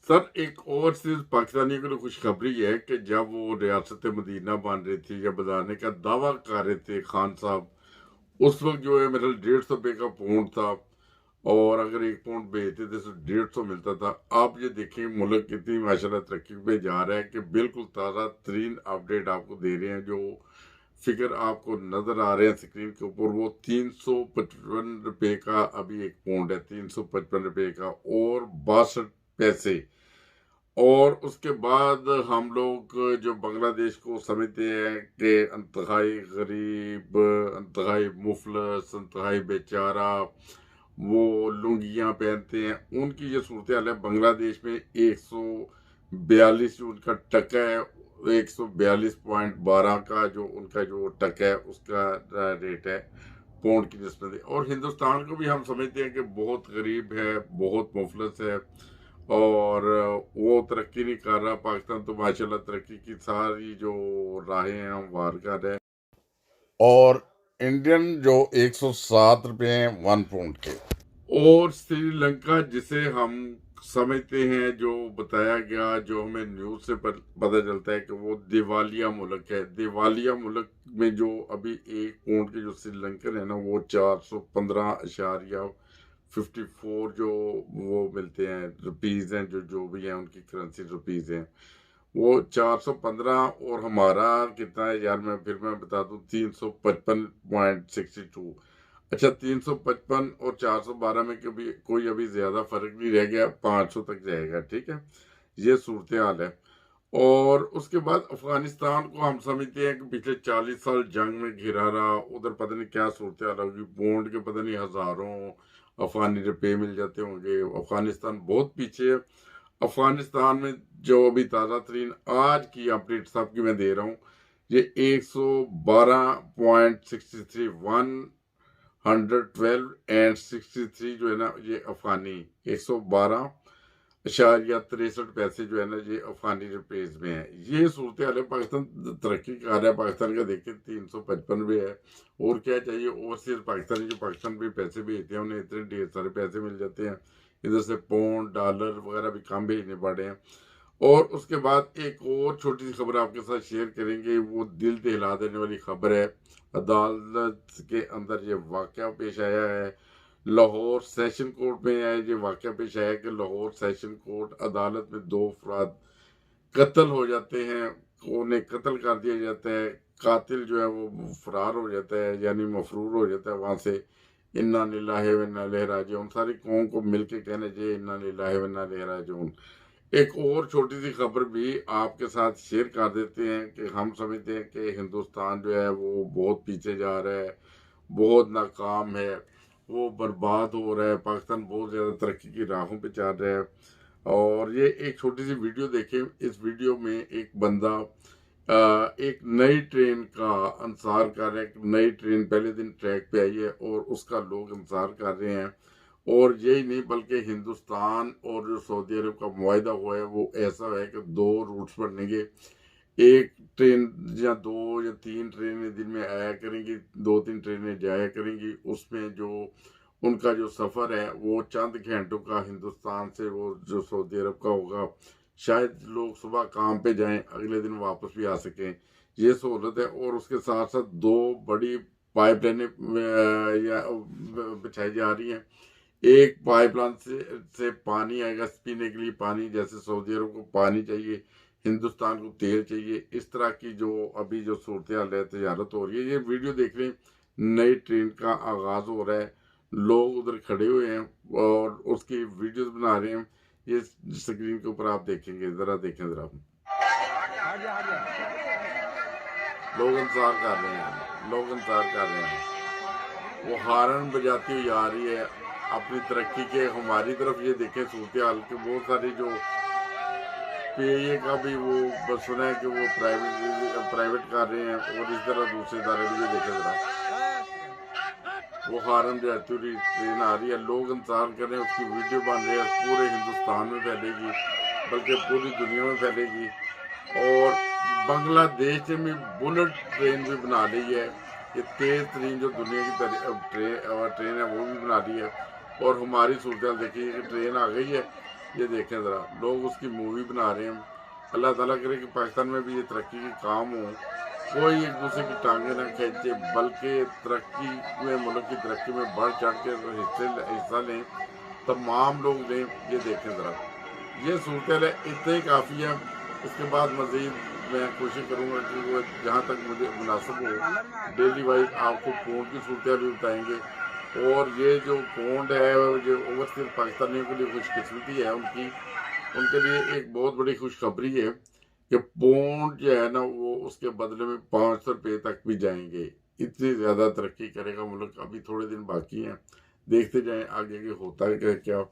Sir एक और चीज पाकिस्तानियों के लिए खुशखबरी है कि जब वो रियासत मदीना बन रही थी या बनाने का दावा कर रहे थे खान साहब, उस वक्त जो है मेरा 150 रुपये का पाउंड था। और अगर एक पाउंड बेचते थे तो 150 मिलता था। आप ये देखें मुल्क कितनी माशाल्लाह तरक्की पे जा रहा है कि बिल्कुल ताज़ा तरीन अपडेट आपको दे रहे हैं। जो फिगर आपको नजर आ रहे हैं स्क्रीन के ऊपर, वो 355 रुपये का अभी एक पाउंड है, 355 रुपये का और 62 पैसे। और उसके बाद हम लोग जो बांग्लादेश को समझते हैं कि इंतहाई गरीब, इंतहाई मुफलस, इंतहाई बेचारा, वो लुंगियां पहनते हैं, उनकी ये सूरत हाल है। बांग्लादेश में 142 जो उनका टका है, 142.12 का जो उनका जो टका है उसका रेट है पाउंड की निस्बत। और हिंदुस्तान को भी हम समझते हैं कि बहुत गरीब है, बहुत मुफलस है और वो तरक्की नहीं कर रहा। पाकिस्तान तो माशाल्लाह तरक्की की सारी जो राहें हैं हम वार कर रहे हैं। और इंडियन जो 107 रुपये हैं 1 पाउंड के। और श्रीलंका जिसे हम समझते हैं, जो बताया गया, जो हमें न्यूज़ से पता चलता है कि वो दिवालिया मुल्क है। दिवालिया मुल्क में जो अभी एक पाउंड के जो श्रीलंकन है ना, वो 415.54 जो वो मिलते हैं रुपीज़ हैं, जो जो भी हैं उनकी करेंसी रुपीज़ हैं, वो 415। और हमारा कितना है यार, मैं बता दूं, 355.62। अच्छा, 355 और 412 में कभी कोई अभी ज्यादा फर्क नहीं रह गया, 500 तक जाएगा। ठीक है, ये सूरत हाल है। और उसके बाद अफगानिस्तान को हम समझते हैं कि पिछले 40 साल जंग में घिरा रहा, उधर पता नहीं क्या सूरत हाल होगी, पौंड के पता नहीं हजारों अफगानी रुपये मिल जाते होंगे। अफगानिस्तान बहुत पीछे है। अफगानिस्तान में जो अभी ताज़ा तरीन आज की अपडेट सबकी मैं दे रहा हूँ, ये 112.63 112 एंड 63 जो है ना, ये अफगानी 112.63 जो है ना, ये अफगानी रुपीज में है। ये सूरत हाल है। पाकिस्तान तरक्की कर रहा है। पाकिस्तान का देखिए 355 भी है, और क्या चाहिए। ओवरसीज पाकिस्तानी जो पाकिस्तान भी पैसे भेजते हैं, उन्हें इतने ढेर सारे पैसे मिल जाते हैं। इधर से पाउंड डॉलर वगैरह भी कम भेजने पड़े हैं। और उसके बाद एक और छोटी सी खबर आपके साथ शेयर करेंगे, वो दिल दहला देने वाली खबर है। अदालत के अंदर ये वाकया पेश आया है, लाहौर सेशन कोर्ट में है ये वाकया पेश आया कि लाहौर सेशन कोर्ट अदालत में दो अफराद कत्ल हो जाते हैं, उन्हें कत्ल कर दिया जाता है। कातिल जो है वो फरार हो जाता है, यानी मफरूर हो जाता है वहां से। इन्ना लिल्लाहि व इन्ना इलैहि राजिऊन, सारी कौम को मिलके कहना चाहिए इन्ना लिल्लाहि व इन्ना इलैहि राजिऊन। एक और छोटी सी खबर भी आपके साथ शेयर कर देते हैं कि हम समझते हैं कि हिंदुस्तान जो है वो बहुत पीछे जा रहा है, बहुत नाकाम है, वो बर्बाद हो रहा है। पाकिस्तान बहुत ज़्यादा तरक्की की राहों पे चल रहा है। और ये एक छोटी सी वीडियो देखें। इस वीडियो में एक बंदा एक नई ट्रेन का इंतजार कर रहा है। एक नई ट्रेन पहले दिन ट्रैक पे आई है और उसका लोग इंतजार कर रहे हैं। और यही नहीं बल्कि हिंदुस्तान और जो सऊदी अरब का मुआहदा हुआ है वो ऐसा है कि दो रूट्स बनेंगे। एक ट्रेन या दो या तीन ट्रेनें दिन में आया करेंगी, दो तीन ट्रेनें जाया करेंगी। उसमें जो उनका जो सफ़र है वो चंद घंटों का हिंदुस्तान से वो जो सऊदी अरब का होगा। शायद लोग सुबह काम पे जाएं, अगले दिन वापस भी आ सकें, ये सहूलत है। और उसके साथ साथ दो बड़ी पाइपलाइनें या बिछाई जा रही हैं। एक पाइपलाइन से पानी आएगा पीने के लिए, पानी जैसे सऊदी अरब को पानी चाहिए, हिंदुस्तान को तेल चाहिए। इस तरह की जो अभी जो सूरत हाल है, तजारत हो रही है। ये वीडियो देख रहे हैं, नई ट्रेन का आगाज हो रहा है, लोग उधर खड़े हुए हैं और उसकी वीडियोस बना रहे हैं। ये स्क्रीन के ऊपर आप देखेंगे, जरा देखें जरा, लोग इंतजार कर रहे हैं, लोग इंतजार कर रहे हैं। वो हारन बजाती हुई आ रही है अपनी तरक्की के हमारी तरफ। ये देखें सूरत हाल के बहुत सारे जो पीए का भी वो बस सुना है कि वो प्राइवेट कर रहे हैं, और इस तरह दूसरे इदारे भी। ये देखें जरा, वो हारन बजाती हुई ट्रेन आ रही है, लोग इंतजार कर रहे हैं, उसकी वीडियो बन रही है, पूरे हिंदुस्तान में फैलेगी, बल्कि पूरी दुनिया में फैलेगी। और बांग्लादेश में बुलेट ट्रेन भी बना ली है, ये तेज तरीन जो दुनिया की ट्रेन है वो भी बना ली है। और हमारी सूरत देखिए कि ट्रेन आ गई है ये देखें ज़रा, लोग उसकी मूवी बना रहे हैं। अल्लाह ताला करे कि पाकिस्तान में भी ये तरक्की के काम हो, कोई एक दूसरे की टांगें ना खींचे, बल्कि तरक्की में, मुल्क की तरक्की में बढ़ चढ़ के हिस्सा लें, तमाम लोग लें। ये देखें ज़रा, ये सूरत है, इतना ही काफ़ी है। इसके बाद मज़ीद मैं कोशिश करूँगा कि वो जहाँ तक मुझे मुनासिब हो, डेली वाइज आपको पोंड की सूरत भी बताएंगे। और ये जो पोंड है, जो ओवरसीज पाकिस्तानियों के लिए खुशकिस्मती है उनकी, उनके लिए एक बहुत बड़ी खुशखबरी है कि पोंड जो है ना, वो उसके बदले में 500 रुपये तक भी जाएंगे। इतनी ज़्यादा तरक्की करेगा मुल्क। अभी थोड़े दिन बाकी हैं, देखते जाएं आगे के होता है क्या।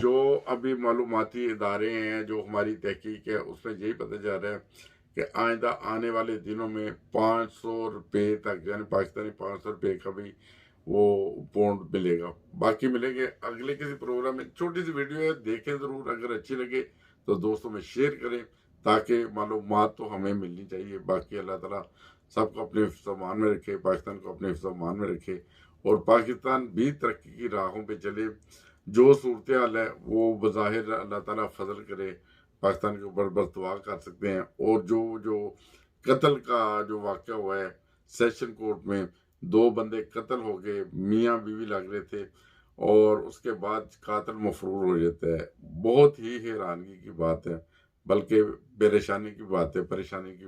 जो अभी मालूमाती इदारे हैं, जो हमारी तहकीक है, उसमें यही पता जा रहा है कि आइंदा आने वाले दिनों में 500 रुपये तक, यानी पाकिस्तानी 500 रुपये का भी वो पौंड मिलेगा। बाकी मिलेंगे अगले किसी प्रोग्राम में। छोटी सी वीडियो है, देखें ज़रूर। अगर अच्छी लगे तो दोस्तों में शेयर करें, ताकि मालूमात तो हमें मिलनी चाहिए। बाकी अल्लाह ताला सबको अपने हिफ्ज़-ओ-अमान में रखे, पाकिस्तान को अपने हिफ्ज़-ओ-अमान में रखे, और पाकिस्तान भी तरक्की की राहों पे चले। जो सूरत हाल है वो बज़ाहिर अल्लाह ताला फजल करे, पाकिस्तान के ऊपर बर्तवा कर सकते हैं। और जो जो कत्ल का जो वाक़या हुआ है सेशन कोर्ट में, 2 बंदे कत्ल हो गए, मियाँ बीवी लग रहे थे, और उसके बाद कातिल मफरूर हो जाता है। बहुत ही हैरानगी की बात है, बल्कि परेशानी की बात है, परेशानी की